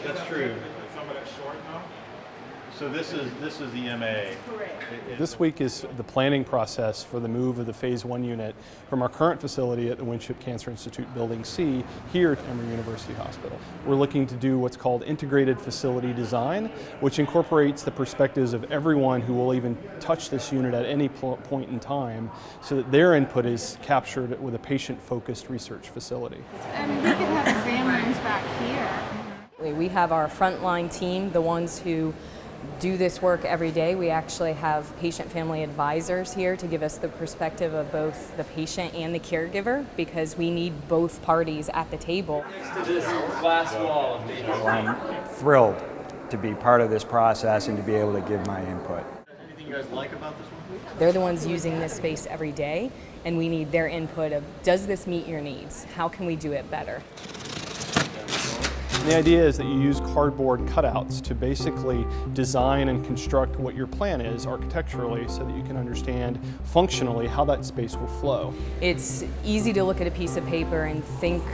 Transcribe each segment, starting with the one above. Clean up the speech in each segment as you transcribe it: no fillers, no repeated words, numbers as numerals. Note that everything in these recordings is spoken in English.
That's true. Is some of that short now? So this is the MA. Correct. This week is the planning process for the move of the Phase 1 unit from our current facility at the Winship Cancer Institute Building C here at Emory University Hospital. We're looking to do what's called integrated facility design, which incorporates the perspectives of everyone who will even touch this unit at any point in time, so that their input is captured with a patient-focused research facility. And we could have exam rooms back here. We have our frontline team, the ones who do this work every day. We actually have patient family advisors here to give us the perspective of both the patient and the caregiver, because we need both parties at the table. To this glass wall of data. Well, I'm thrilled to be part of this process and to be able to give my input. Anything you guys like about this one? They're the ones using this space every day, and we need their input of, does this meet your needs? How can we do it better? And the idea is that you use cardboard cutouts to basically design and construct what your plan is architecturally, so that you can understand functionally how that space will flow. It's easy to look at a piece of paper and think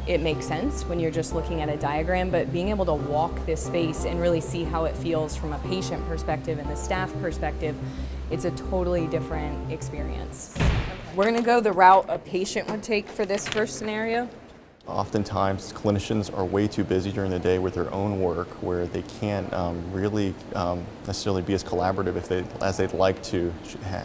it makes sense when you're just looking at a diagram, but being able to walk this space and really see how it feels from a patient perspective and the staff perspective, it's a totally different experience. We're going to go the route a patient would take for this first scenario. Oftentimes, clinicians are way too busy during the day with their own work, where they can't really necessarily be as collaborative as they'd like to,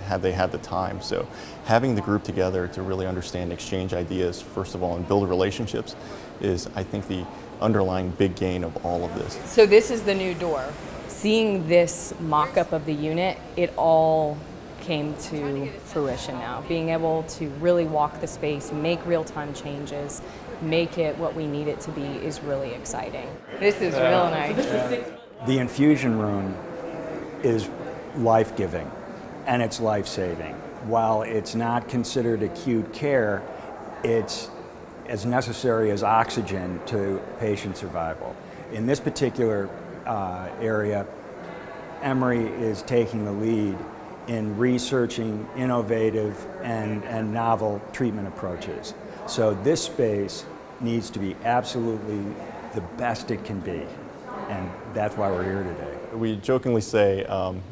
had they had the time. So having the group together to really understand, exchange ideas, first of all, and build relationships is, I think, the underlying big gain of all of this. So this is the new door. Seeing this mock-up of the unit, it all came to fruition now. Being able to really walk the space, make real-time changes, make it what we need it to be is really exciting. This is real nice. The infusion room is life-giving and it's life-saving. While it's not considered acute care, it's as necessary as oxygen to patient survival. In this particular area, Emory is taking the lead in researching innovative and novel treatment approaches. So this space needs to be absolutely the best it can be, and that's why we're here today. We jokingly say,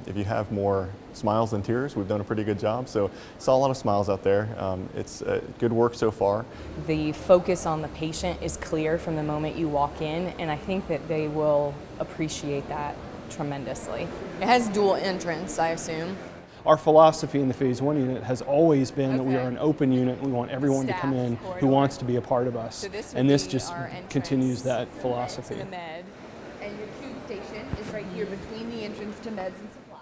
if you have more smiles than tears, we've done a pretty good job. So saw a lot of smiles out there. It's good work so far. The focus on the patient is clear from the moment you walk in, and I think that they will appreciate that tremendously. It has dual entrance, I assume. Our philosophy in the Phase 1 unit has always been that we are an open unit. We want everyone to come in who wants to be a part of us. So this and this be just our entrance continues that philosophy. to the med. And your tube station is right here between the entrance to meds and supplies.